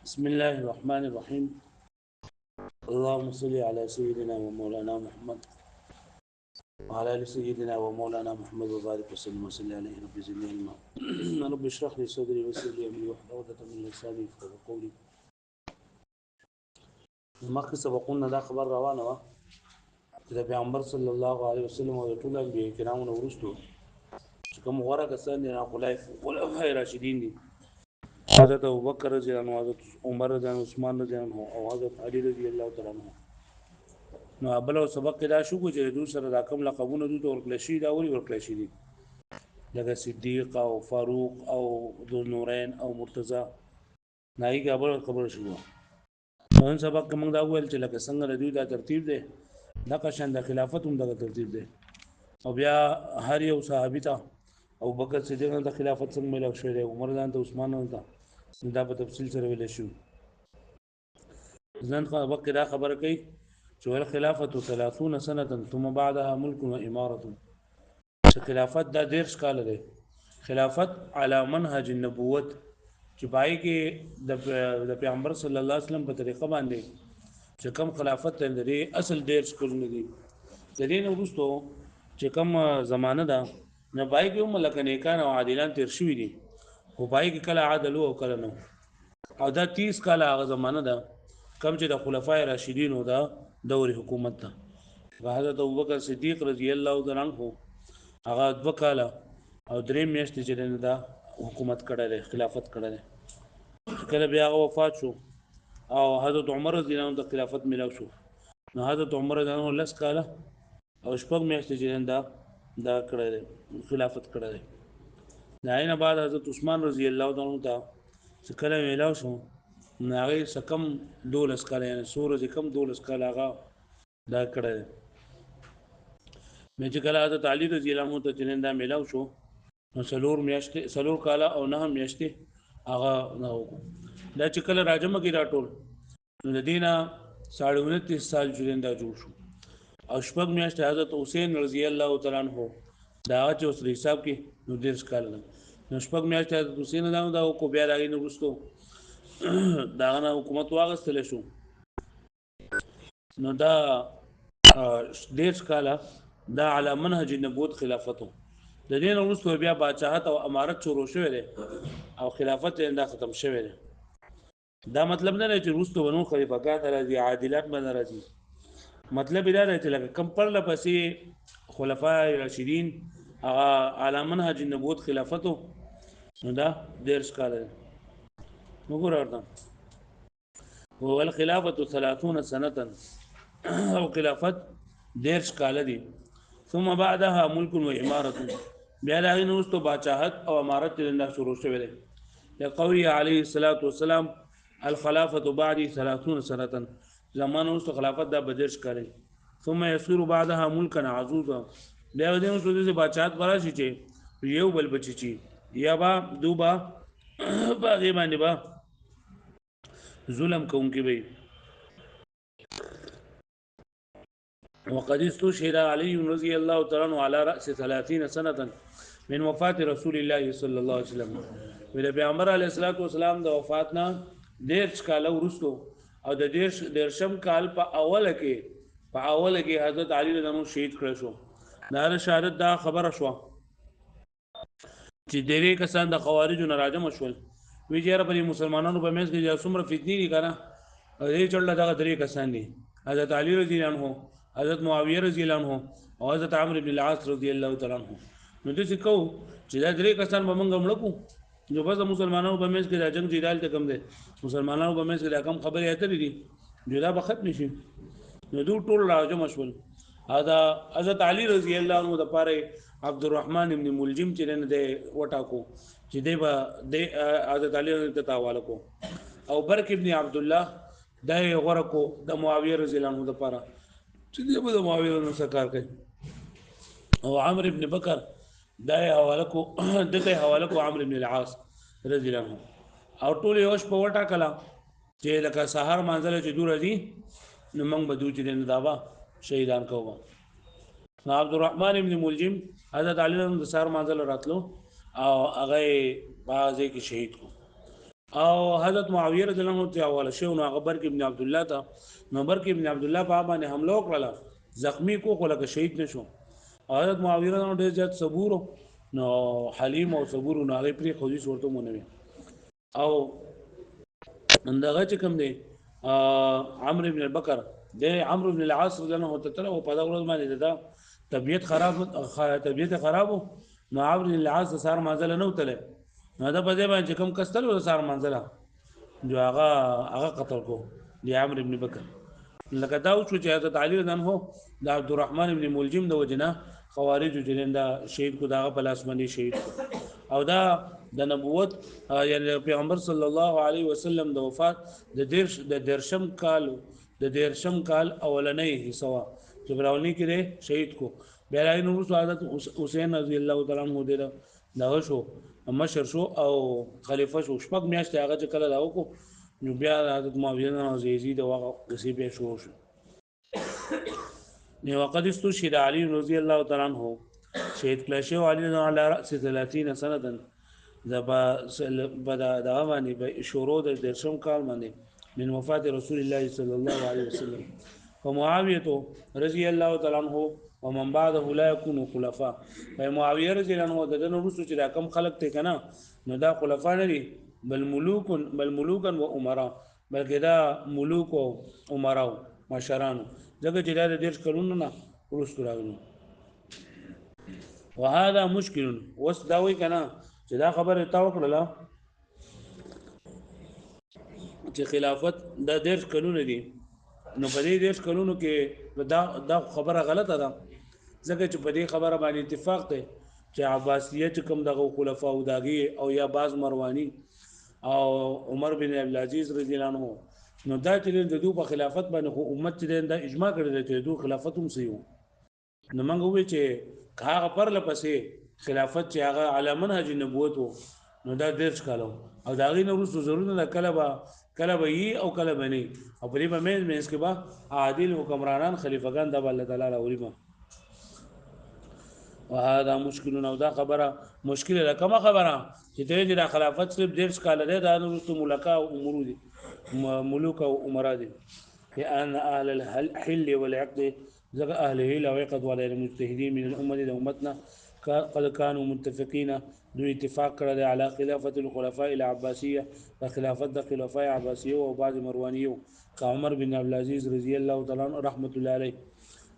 بسم الله الرحمن الرحيم. اللهم صل على سيدنا ومولانا محمد وعلى ال سيدنا ومولانا محمد وبارك وسلم وصل عليه رب زدني علما. رب اشرح لي صدري ويسر لي امري واحلل عقدة من لساني يفقهوا قولي. مخکې سبقونه دا خبر روانه وه چې د پیغمبر صلی الله علیه وسلم او د ټولو انبیاء کرامو نه وروسته چې کوم غوره کسان دي خلفای راشدین دي، حضرت ابوبکر رضی الله عنه، حضرت عمر رضی الله عنه، عثمان رضی الله عنه او حضرت علی رضی الله تعالی عنه. نو بل سبق کې دا شو چې دوی سره دا کوم لقبونه دوی ته ورکړل شي، دا ولې ورکړل شي دي لکه صدیق او فاروق او ذو نورین او مرتضی. نای کې بل خبر شو. نن سبق کې موږ دا ویل چې لکه څنګه د دوی دا ترتیب دی، دا قشن د خلافت هم دغه ترتیب دی، او بیا هر یو صحابي ته ابو بکر صدیق ته خلافت څنګه ملو شوی دی، عمر ته، عثمان ته، دا په تفصیل سره ویل شو. ځان خو وخت دا خبره کوي چې الخلافه 30 سنه ثم بعدها ملك واماره، چې خلافت دا 10 کال دی. خلافت علی منهج النبوت، چې پای کې د پیغمبر صلی الله علیه وسلم په طریقه باندې چې کوم خلافت لري اصل 10 کلونه دي. د دې نه وروسته چې کوم زمانه ده نه پای کې هم لکه نیکان او عادلان تیر شوي دي، خو پای کې کله عادل او کله نه. او دا 30 کال هغه زمانه ده کم چې د خلفای راشدین او دا دور حکومت ده. حضرت ابوبکر صدیق رضی الله تعالی عنہ هغه 2 کال او 3 میاشتې چې دا حکومت کړل، خلافت کړل. کله بیا هغه وفات شو او حضرت عمر رضی الله عنه د خلافت ملو شو. نو حضرت عمر رضی الله عنه 10 کال او 6 میاشتې چې دا کړل، خلافت کړل. دا نه بعد حضرت عثمان رضی الله عنه ته چې کله ملو شو، هغه سکم 12 کال، یعنی سورج کم 12 کال هغه دا کړل. مې چې کله حضرت علی رضی الله عنه ته چنندا ملاو شو، نو سلور کال او 9 میاشتې هغه نو دا چې کله راجمه کې راټول، نو د دینه 29 سال چنندا جوړ شو. او شپږ میاشتې حضرت حسین رضی الله تعالی عنہ دا چې اوس حساب کې نو 10 کال نو شپږ میاشتې حضرت حسین دا کو بیا راغی نو وروسته دا نه حکومت واغستل شو. نو دا 10 کاله دا علی منهج النبوت خلافتو. د دین وروسته بیا بادشاہت او امارت شروع شوه دی او خلافت دا ختم شوه دی. دا مطلب نه دی چې وروسته ونو خلیفګان راځي، عادلات باندې راځي. مطلب دا دی چې لکه کم پر لپسې خلفای راشدین هغه علی منهج النبوت خلافتو، نو دا 10 کاله دی. وګورئ هو الخلافة 30 سنة او خلافت 10 کال دي. ثم بعدها ملك وامارة، بیا دا غي نوستو بادشاہت او امارت لنده شروع شوه دي. لقوله عليه الصلاة والسلام الخلافة بعد 30 سنة، زمان نوستو خلافت دا 10 کال. ثم يصير بعدها ملكا عزوزا، بیا دا نوستو دي بادشاہت براشي چې یو بل بچی چی یا با دوبا باغی باندې با ظلم کوونکی وي. وقد استشهد علي رضي الله تعالى عنه على رأس 30 سنة من وفاة رسول الله صلى الله عليه وسلم. ویل پیغمبر علیه الصلاۃ والسلام د وفاتنا 10 کال وروسته او د 10 کال په اوله کې حضرت علی رضی الله عنه شهید کړ شو. دا شهادت دا خبره شو چې ډېری کسان د خوارجو نه راجم شول، وی چې په مسلمانانو په منځ کې د څومره فتنې دي کنه، او دې چړل دغه درې کسان دي، حضرت علی رضی الله عنه، حضرت معاویه رضی الله عنه او حضرت عمرو بن العاص رضی الله تعالی عنه. نو دې څه کو چې دا درې کسان به موږ مړکو، جو بس مسلمانانو په منځ کې د جنگ جدال ته کم دي، مسلمانانو په منځ کې دا کم خبرې اترې دي، جو دا به ختم شي. نو دوی ټول راجم شول. دا حضرت علی رضی الله عنه د پاره عبدالرحمن ابن ملجم چې نه دی وټاکو چې دی به د حضرت علی ته تاواله کو، او برک ابن عبد الله دا غره کو د معاویه رضی الله عنه د پاره چې دی به د معاویه نو سکار کوي، او عمرو ابن بکر دا حواله کو دته حواله کو عمرو ابن العاص رضی الله عنه. او ټول یو شپه وټا کلا چې لکه سحر منځله چې دور دي نو موږ به دوی چې نه داوا شهیدان کوو. عبدالرحمن ابن ملجم حضرت علی رضی الله عنه د سحر منځله راتلو او هغه بازه کې شهید کو. او حضرت معاویه رضی الله عنه ته حواله شو نو هغه برک ابن عبد الله ته نو برک ابن عبد الله په باندې حمله وکړه زخمی کو خو لکه شهید نشو حضرت معاویه رضی الله عنه ډېر زیات صبور نو حلیم او صبور نو هغه پری خو دې صورتو مونږ او اندغه چې کوم دی عمرو بن بکر د عمرو بن العاص رضی الله عنه ته په دا ورځ باندې دا طبیعت خراب نو عمرو بن العاص سار مازل نه وتله نو دا په دې باندې کوم کستل ور سار منځله جو هغه قتل کو دی عمرو بن بکر لکه دا شو چې حضرت علي رضی الله عنه د عبدالرحمن بن ملجم د وجنه خوارج جننده شهید کو داغه په لاس باندې شهید او دا د نبوت یعنی پیغمبر صلی الله علیه وسلم د وفات د درشم کال اولنۍ حصہ چې براونی کې شهید کو بیا راځي نور حضرت حسین رضی الله تعالی عنہ دې دا شو مشر شو او خلیفہ شو شپږ میاشتې هغه چې کله راو کو نو بیا حضرت معاویه رضی یزید او قصې بیا شو نو وقد استشهد علي رضی الله تعالی عنہ شهید کله شو علي علی راس 30 سنه بدا باندې به شروع د درشم کال باندې من وفات رسول الله صلی الله علیه وسلم فمعاویه رضی الله تعالی عنہ ومن بعده لا يكون خلفاء معاویه رضی الله عنه د نن رسو چې دا کم خلق ته کنه نو دا خلفاء نه دي بل ملوکا و امراء بلکې دا ملوک او امراء مشران دغه چې دا د دیش کلونو نه ورسره راغلي وهذا مشكل وسداوي کنه چې دا خبره تا وکړه چې خلافت دا دیش کلونه دي نو په دې دیش کلونو کې دا خبره غلطه ده ځکه چې په دې خبره باندې اتفاق دی چې عباسیه چې کوم دغه خلفاء او داغي او یا باز مروانی او عمر بن عبد العزيز رضی الله عنه نو دا چې د دوی په خلافت باندې خو امت چې دا اجماع کړی چې دوی خلافت هم صحیح نو موږ وی چې هغه پر لپسې خلافت چې هغه علی منهج نبوت نو دا درس کالو او داغي نو رسو ضرورت نه کله به یي او کله به نه او په دې باندې مې اسکه با عادل حکمرانان خلیفګان د الله تعالی راوړي ما وهذا مشکل او دا خبره مشکل ده کومه خبره چې د خلافت صرف درس کال ده دا نو رسو ملکا او امور دي ملوک او امرا دي لان اهل الحل والعقد زغ اهل الحل والعقد ولا المجتهدين من الامه د امتنا قد كانوا متفقين دو اتفاق کړل على خلافه الخلفاء العباسيه فخلافه الخلفاء العباسيه او بعض مروانيه كعمر بن عبد العزيز رضي الله تعالى عنه رحمه الله عليه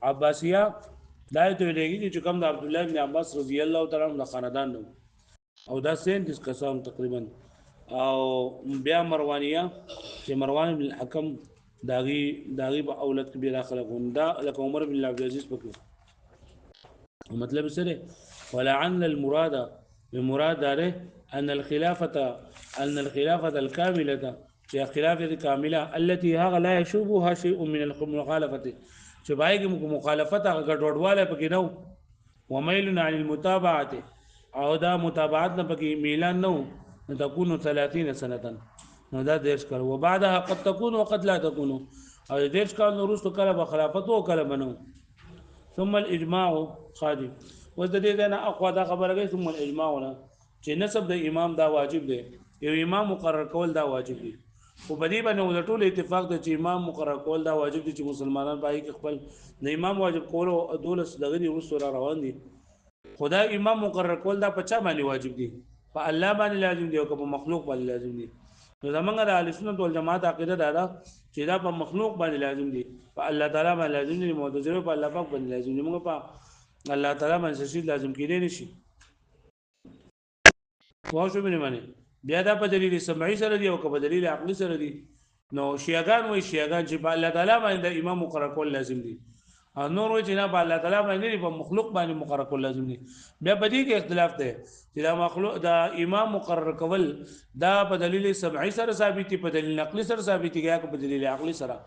عباسيه دا ته لګي چې کوم د عبد الله بن عباس رضی الله تعالی عنہ خاندان نو او دا 37 کسان تقریبا او بیا مروانیه چې مروان بن الحكم داغي په اولاد کې بیا خلقون دا لکه عمر بن عبد العزيز پکې مطلب سره ولعن المراد بمراد داره ان الخلافه الكامله چې خلافه کامله التي هغه لا يشوبها شيء من المخالفه چې باید مخالفت هغه ګډوډواله پکې نو وميل عن المتابعه او دا متابعت نه پکې میلان نو تكون 30 سنه نو دا دیش کړ او بعدها قد تكون وقد لا تكون او دیش کړه نو رسو کله به خلافت او کله بنو ثم الاجماع خادم وز د دې نه اقوا دا خبره کوي ثم الاجماع نه چې نسب د امام دا واجب دی یو امام مقرر کول دا واجب دی او په دې باندې د ټول اتفاق دی چې امام مقرر کول دا واجب دي چې مسلمانان پای کې خپل د امام واجب کول او دولس دغه دی ورسره روان دي خدا امام مقرر کول دا په چا باندې واجب دي په الله باندې لازم دی او په مخلوق باندې لازم دي نو زمونږ د اهل سنت والجماعت عقیده دا چې دا په مخلوق باندې لازم دي په الله تعالی باندې لازم دي معتزله په الله پاک باندې لازم دي موږ په الله تعالی باندې شي لازم کېدې نشي واښو باندې معنی بیا دا په دلیل سمعي سره دی او په دلیل عقلي سره دی نو شیعاګان چې په الله تعالی باندې امام مقرر کول لازم دي او نور وایي چې نه په الله تعالی باندې په مخلوق باندې مقرر کول لازم دي بیا په دې کې اختلاف دی چې دا مخلوق دا امام مقرر کول دا په دلیل سمعي سره ثابت دي په دلیل عقلي سره ثابت دي یا په دلیل عقلي سره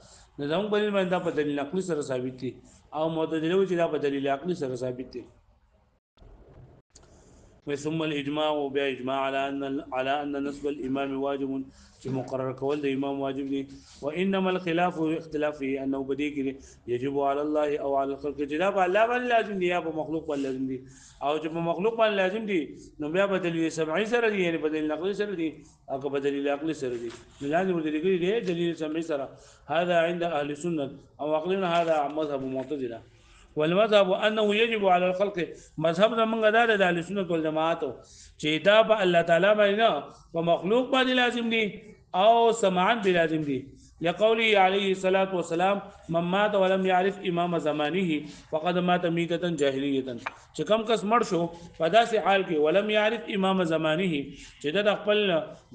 نظام بل باندې په دلیل عقلي سره ثابت دي او معتزله چې دا په دلیل عقلي سره ثابت دي ثم الإجماع وبإجماع على أن نسب الإمام واجب في مقرر كول الإمام واجب دي. وإنما الخلاف اختلاف في أنه بديك يجب على الله أو على الخلق جناب لا بل لازم دي يا مخلوق ولا لازم دي أو جب مخلوق ولا لازم دي نبيا بدل سمعي سر دي يعني بدل العقل سر دي أو بدل العقل سر دي لازم دي دليل سمعي سر. هذا عند أهل السنة أو عقلنا هذا مذهب معتزلة. والمذهب انه يجب على الخلق مذهبنا من غدا د السنه والجماعت چې دا به الله تعالی باندې په مخلوق باندې لازم دي او سماعا به لازم دي لقوله عليه الصلاه والسلام من مات ولم يعرف امام زمانه فقد مات ميته جاهليه چې کوم کس مړ شو په داسې حال کې ولم يعرف امام زمانه چې د خپل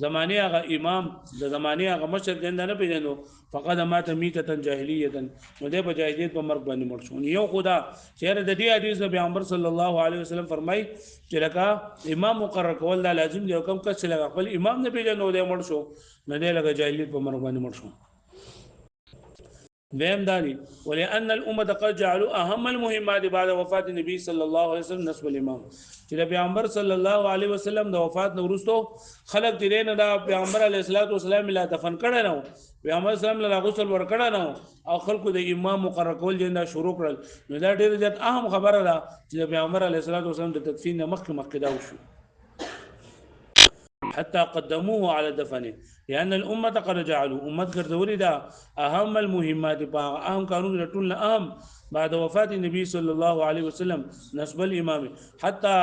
زمانه هغه امام د زمانه هغه مشر ګند نه پیژنو فقد مات ميته جاهليه نو د په جاهلیت په مرګ باندې مړ شو. یو خدا چیرې د دې حدیث نبی پیغمبر صلی الله علیه وسلم فرمای چې لکه امام مقرر کول دا لازم دی او کوم کس چې لکه خپل امام نه پیژنو د مړ شو نه دی لکه جاهلیت په مرګ باندې مړ شو. بهم داري ولأن الأمة قد جعلوا أهم المهمات بعد وفاة النبي صلى الله عليه وسلم نسب الإمام چې پیغمبر صلی الله علیه وسلم د وفات نو وروسته خلق دې نه دا پیغمبر علیه الصلاۃ والسلام لا دفن کړه نو پیغمبر صلی الله علیه غسل ور کړه نو او خلکو د امام مقرر کول جندا شروع کړل نو دا ډېر زیات اهم خبره ده چې پیغمبر علیه الصلاۃ والسلام د تدفین مخکې دا وشو حتى قدموه على دفنه لأن الأمة قد جعلوا أمة ګرځولې دا أهم المهمات أهم قانون لټول أهم بعد وفاة النبي صلى الله عليه وسلم نسب الإمام حتى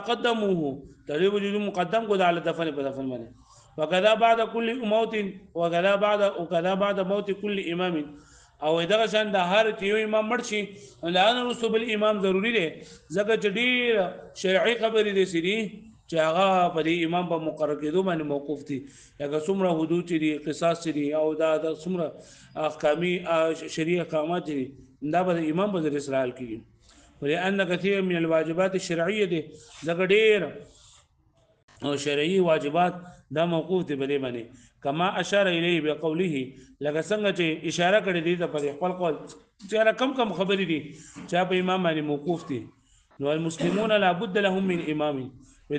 قدموه تريد وجود مقدم کو على دفن بدفن باندې وكذا بعد كل موت وكذا بعد موت كل إمام او دغه شان د هر یو امام مرشي لأن رسوب الإمام ضروري دی ځکه چې ډیر شرعي خبرې دي سړي چې هغه په دې امام په مقرر کېدو باندې موقوف دي هغه څومره حدود دي قصاص دي او دا څومره احکامي شرعي احکامات دي دا به امام په ذریعہ سره حل کیږي. ولأن كثير من الواجبات الشرعيه دي ځکه ډیر او شرعي واجبات دا موقوف دي بلې باندې کما اشار الیه بقوله لکه څنګه چې اشاره کړې دي ته په خپل قول چې کم خبرې دي چې په امام باندې موقوف دي. نو المسلمون لابد لهم من امام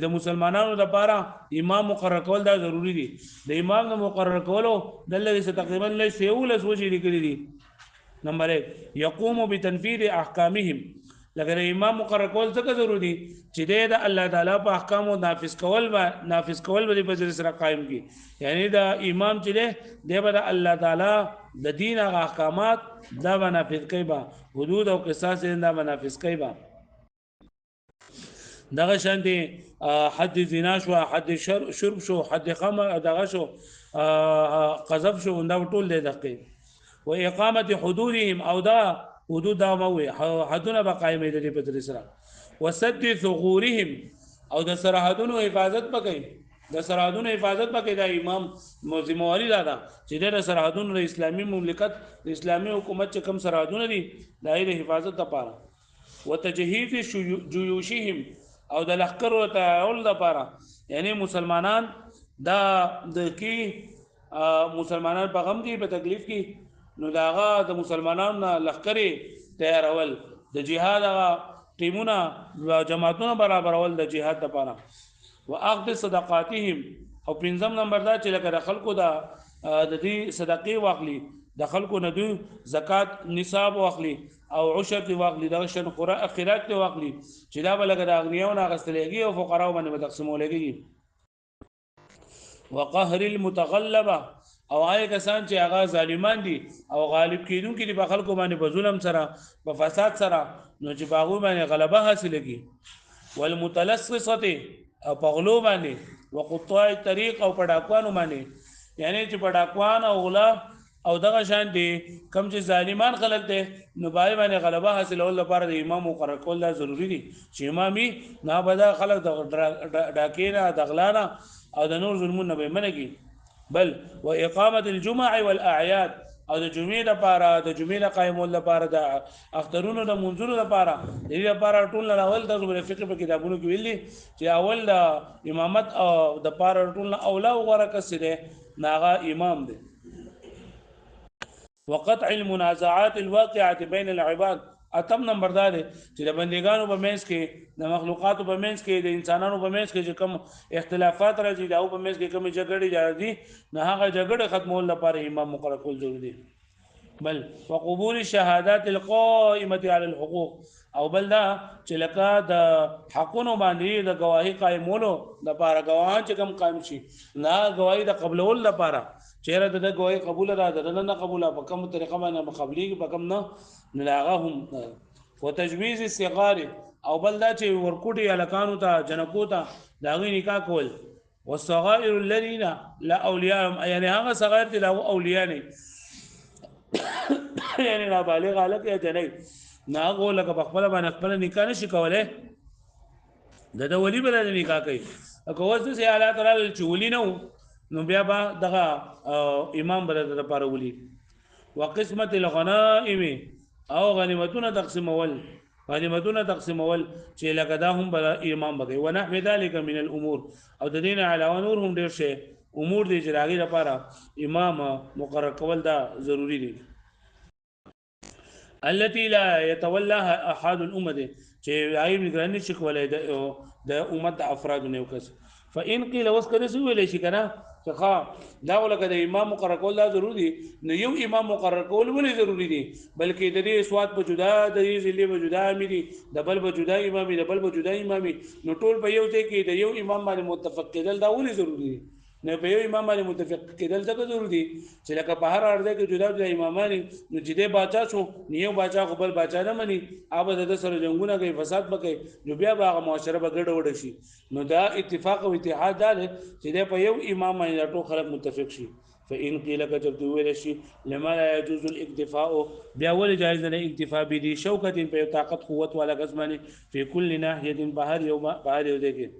د مسلمانانو لپاره امام مقرر کول دا ضروری دي د امام نو مقرر کولو د لږه تقریبا لږ سیولس وجې لیکلي دي. نمبر 1 يقوم بتنفيذ احکامهم لکه امام مقرر کول څه ضروری دي چې د الله تعالی په احکامو نافذ کول به په سره قائم کی یعنی دا امام چې دی به الله تعالی د دین احکامات دا نافذ کوي با حدود او قصاص دا نافذ کوي با دغه شان دي حد زنا شو حد شرب شو حد خمر دغه شو قذف شو دا ټول دی دغه و اقامه حدودهم او دا حدود دا موي حدونه بقائمه دي په در سره وسد ثغورهم او د سرحدونو حفاظت پکې د سرحدونو حفاظت پکې دا امام ذمہواری دا چې د سرحدونو د اسلامي مملکت د اسلامي حکومت چې کم سرحدونه دي د حفاظت لپاره وتجهيز جيوشهم او د لخر او تعاون لپاره یعنی مسلمانان دا د کی مسلمانان په غم کې په تکلیف کې نو داغه د مسلمانانو لخرې تیارول د جهاد ټیمونه جماعتونه برابرول د جهاد لپاره واخذ صدقاتهم او پنځم نمبر دا چې لکه خلکو دا د دې صدقې واخلي د خلکو نه دوی زکات نصاب واخلي او عشر دی واخلي دا شن خیرات دی واخلي چې دا بلګه د اغنیاونه غستلېږي او فقراو باندې تقسیمولېږي. وقهر المتغلبه او هغه کسان چې هغه ظالمان دي او غالب کیدونکي دي په خلکو باندې په ظلم سره په فساد سره نو چې باغو باندې غلبه حاصلېږي. والمتلصصه او په غلو باندې وقطاع الطريق او په ډاکوانو باندې یعنی چې په ډاکوان او غلا او دغه شان دي کم چې ظالمان خلک دي نو بای باندې غلبه حاصلول لپاره د امام مقرر کول دا ضروری دي چې امامي نه بدا خلک د ډاکینه دغلانا او د نور ظلمونه به منګي بل واقامه الجمع والاعياد او د جمعې لپاره د جمعې قائمول لپاره د اخترونو د منځونو لپاره د دې لپاره ټول اول د فقہ په کتابونو کې ویلي چې اول د امامت او د لپاره ټول اولا وغوړه کسره ناغه امام دی. وقطع المنازعات الواقعه بين العباد اتم نمبر دا دی چې د بندګانو په منځ کې د مخلوقاتو په منځ کې د انسانانو په منځ کې چې کوم اختلافات راځي دا په منځ کې کوم جګړې راځي نه هغه جګړه ختمول لپاره امام مقرر کول ضروري دی بل وقبول الشهادات القائمه على الحقوق او بل دا چې لکه د حقونو باندې د گواهی قائمولو د لپاره گواهان چې کوم قائم شي نه گواهی د قبولول لپاره چیرې د گواهی قبول را ده نه قبول په کوم طریقه باندې قبلي په کوم نه نلاغهم وتجويز الصغار او بل دا چې ورکوټي الکانو ته جنکو ته داغي نکاح کول والصغائر الذين لا اولیاء یعنی هغه صغائر چې لا اولیاء نه یعنی نابالغ الک یا جنې ناغو لکه په خپل باندې خپل نکاح نشي کولای د ولی بل نکاح کوي که اوس د حالات راغلي چې ولی نو بیا به دغه امام بل د لپاره ولي وقسمه الغنائم او غنیمتونه تقسیمول چې لکه دا هم بل امام بګي ونحو ذلك من الامور او د دین علاوه نور هم ډیر شي امور دي چې راغلي لپاره امام مقرر کول دا ضروری دي التي لا يتولاها احد الامه چې هغه نگرانی شي کولای د امت افراد نه وکړي فان قيل وسکره سو ویل شي کنه چې دا ولکه د امام مقرر کول دا ضروری دي نو یو امام مقرر کول ولې ضروری دي بلکې د دې سواد په جدا د دې ضلع په جدا امي د بل په جدا امامي د بل په جدا امامي نو ټول په یو ځای کې د یو امام باندې متفق کېدل دا ولې ضروری دي نه په یو امام باندې متفق کېدل څه ضروري دي چې لکه په هر اړه کې جدا جدا امامان نو چې دې باچا شو نیو باچا خپل باچا نه مني اوب د سره جنگونه کوي فساد وکړي نو بیا به معاشره به ګډ وډ شي نو دا اتفاق او اتحاد ده چې دې په یو امام باندې ټول خلک متفق شي فإن قيل كتبت ویل شي لما لا يجوز الاكتفاء بیا ول جایز نه اکتفاء به دي شوکت په طاقت قوت والا غزمانه په کل ناحيه بهر یوم دې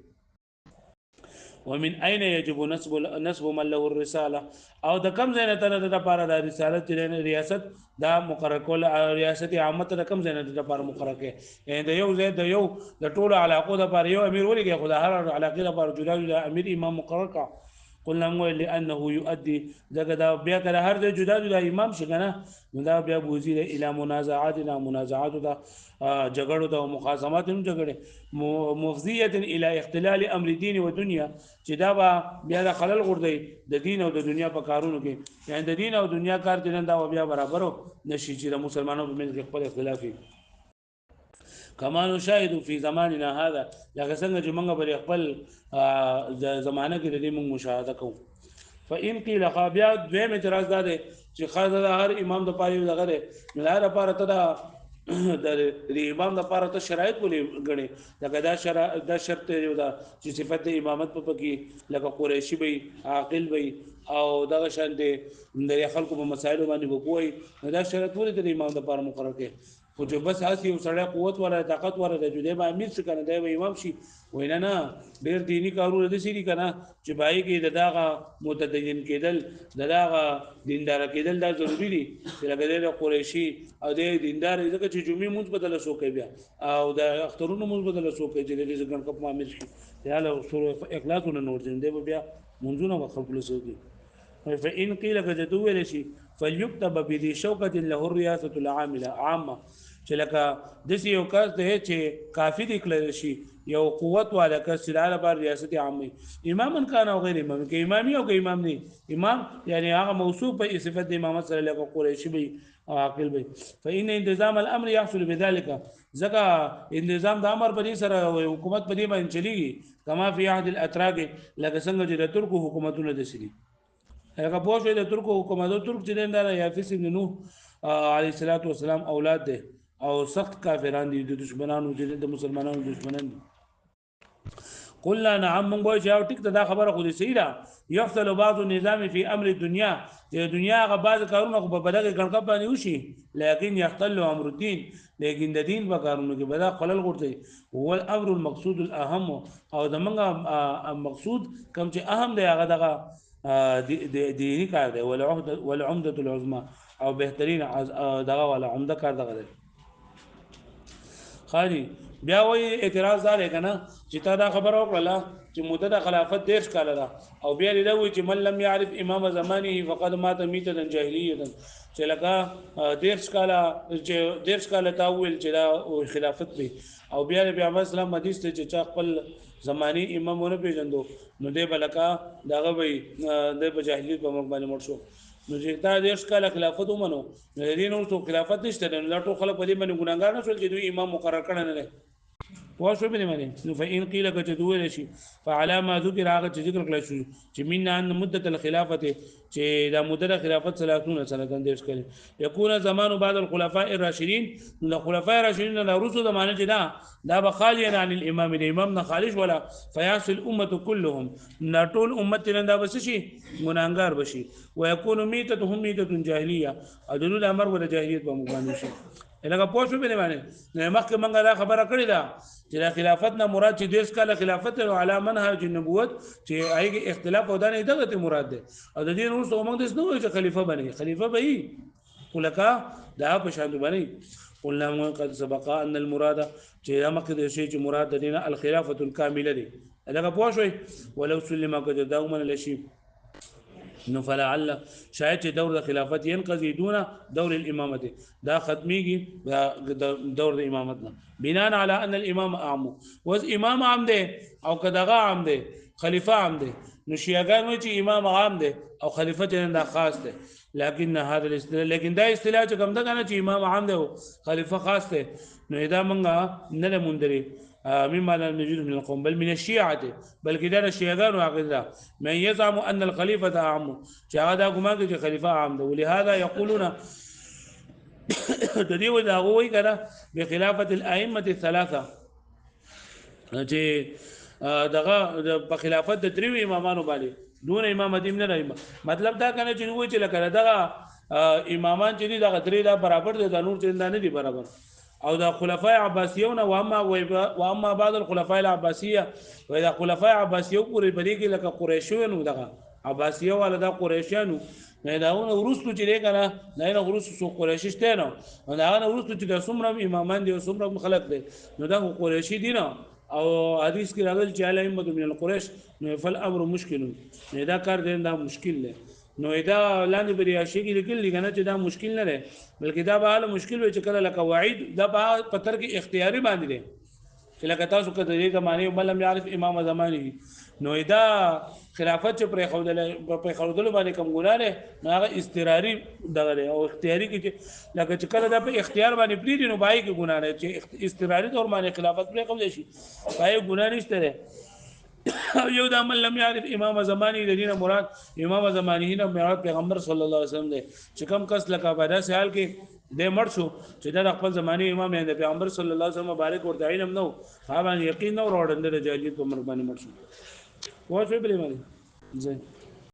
ومن اين يجب نسب من له الرساله او د کم زینت نه د لپاره د رسالت ریاست دا مقرر کول ریاست عامه د کم زینت د لپاره مقرر کړي یعنی د یو زید د یو د ټولو علاقو د لپاره یو امیر ولګي خدای هر علاقې لپاره جدا امیر امام مقرر کا قلنا لانه يؤدي دغه بیا کله هر د جدا امام شګنه دا بیا بوزي الى منازعات دا جګړو د مخاصمات هم جګړه مفضيه الى اختلال امر دين و دنیا چې دا بیا د خلل غردي د دین او د دنیا په کارونو کې یعنی د دین او دنیا کار دي دا بیا برابر نشي چې د مسلمانانو په منځ کې خپل اختلافي کما نشاهد فی زماننا هذا لکه څنګه چې موږ په خپل زمانه کې د دې موږ مشاهده کوو فإن قيل بیا دویم اعتراض ده چې خاصه هر امام د پاره یو دغه ده نه لپاره ته د امام د لپاره ته شرایط ولې غني لکه دا شرط یو ده چې صفت امامت په کې لکه قریشی وي عاقل وي او دغه شان دي د خلکو په مسایلو باندې وګوي دا شرط ولې د امام د لپاره مقرر کړي خو چې بس هسي یو سړی قوت ولا طاقت ولا د جدي به امیر څه کنه دی به امام شي وینا نه ډېر دینی کارونه د سری کنه چې بای کې دغه متدین کېدل دغه دیندار کېدل دا ضروری دي چې لکه د قریشي او د دیندار ځکه چې جمعې مونږ بدل شو کوي بیا او د اخترونو مونږ بدل شو کوي چې د ځګن کپ امیر شي یاله سورې اخلاصونه نور دي به منځونه خلق له سودي فإن قيل كجدو لشي فليكتب بذي شوكة له الرئاسة العاملة عامة چې لکه دسی یو کس ده چې کافی دکړل شي یو قوت والا کس چې د بار ریاست عامه امام کان او غیر امام کې امامي او کې امام نه امام یعنی هغه موصوف په صفت د امامت سره لکه قریشی به او عاقل به فإن انتظام الامر يحصل بذلك ځکه انتظام د امر په دې سره حکومت په دې باندې چلیږي کما فی عهد الاتراک لکه څنګه چې د ترکو حکومتونه د سری هغه پوښتنه د ترکو حکومتو ترک چې دا یافس ابن نوح علیه السلام اولاد ده او سخت کافران دي د دشمنانو د مسلمانانو دشمنان دي قلنا نعم من گوی چاو ټیک دا خبره خو دې صحیح ده يفصل بعض النظام في امر الدنيا د دنیا غ بعض کارونه خو په بدغه ګڼکپ باندې وشي لیکن يختل امر الدين لیکن د دین په کارونو کې بدا خلل غورځي هو الامر المقصود الاهم او دمنګ مقصود کوم چې اهم دی هغه دغه دینی کار دی والعمده العظمى او بهترین دغه ولا عمده کار دغه دی خالي بیا وی اعتراض دار کنه چې تا دا خبر وکړه چې مدته د خلافت 13 کال ده او بیا دا وایي چې من لم يعرف امام زمانه فقد مات میته جاهلیه چې لکه 13 کال چې 13 کال تا ویل چې دا خلافت دی او بیا د پیغمبر اسلام حدیث ته چې خپل زمانی امامونه پیژندو نو دی بلکا داغه وي د جاهلیت په مخ باندې مړ شو نو چې دا 13 کال خلافت ومنو نو دین ورته خلافت نشته نو ټول خلک په دې باندې ګناګار نه شول چې دوی امام مقرر کړي نه واښو به معنی نو فإن قيل كتدول شي فعلى ما ذكر هغه چې ذکر کړل شو چې من ان مدته الخلافه چې دا مدته خلافت 30 سنه اندیش کړي يكون زمان بعد الخلفاء الراشدين نو خلفاء الراشدين نه رسو زمانه چې دا بخالي عن الامام الامام نه خالص ولا فياس الامه كلهم نټول امت نه دا بس شي ګناګار بشي ويكون ميتتهم ميته جاهليه ادل الامر ولا جاهلیت په مقام شي لکه پوه شو به معنی نه مخکې مونږه دا خبره کړې ده چې د خلافت نه مراد چې 10 کال خلافت او علی منهج النبوت چې هغه اختلاف او دانه دغه مراد ده او د دې نور څو موږ د نو چې خلیفہ بني خلیفہ به ولکه دا په شان بني قلنا قد سبق ان المراد چې مخکې د شی چې مراد د دینه الخلافه الكامله دي لکه پوه شو ولو سلم قد دوما لشي نو فلعل شاید چې دور د خلافت ينقضي دون دور الامامه دا ختميږي دور د امامت نه بناء على ان الامام عام وز امام عام ده او کداغه عام ده خلیفہ عام ده نو شیعاګان وایي چې امام عام ده او خلیفہ دا خاص ده لكن هذا الاصطلاح لكن دا اصطلاح چې کوم ده کنه چې امام عام ده او خلیفہ خاص ده نو دا مونږه نه مندري مما لا نجد من القوم بل من الشيعة بل كده الشيعان وعقيدة من يزعم أن الخليفة أعم هذا كما خليفة عام ولهذا يقولون تديو داغوي كده بخلافة الأئمة الثلاثة دغه په خلافت د دریو امامانو باندې دون امام ادم نه راځي مطلب دا کنه چې نو چې لکه دغه امامان چې دغه درې دا برابر دي د نور چې نه دي برابر او دا خلفاء عباسیون و اما بعد الخلفاء العباسيه و اذا خلفاء عباسیو پورې بری کې لکه قریشیون دغه عباسیو ولا دا قریشیانو نه داونه ورستو چې کنه نه ورستو سو قریشی شته نو دا ورستو چې د څومره امامان دي څومره خلک دي نو دا قریشی دي نه او حدیث کې راغلی چې علامه من القریش نو فالامر مشکل نه دا کار دی دا مشکل دی نو دا لاندې بریاشي کې لیکل دي کنه چې دا مشکل نه دی بلکې دا به حاله مشکل وي چې کله لکه وعید دا په پتر کې اختیاري باندې دی چې لکه تاسو کته دې معنی بل يعرف امام زمانه نو دا خلافت چې پر خودل باندې کوم ګناه نه هغه استراری دغه او اختیاري کې لکه چې کله دا په اختیار باندې پری نو بای کې ګناه نه چې استراری تور باندې خلافت پر قبول شي پای ګناه نشته یو د عمل لم يعرف امام زمانه د دینه مراد امام زمانه نه مراد پیغمبر صلی الله علیه وسلم دی چې کوم کس لکه په داسې حال کې د مړ شو چې د خپل زمانه امام دی پیغمبر صلی الله علیه وسلم مبارک ورته علم نو هغه یقین نو وروړل د جاهلیت په مرګ باندې مړ شو واښو بلی باندې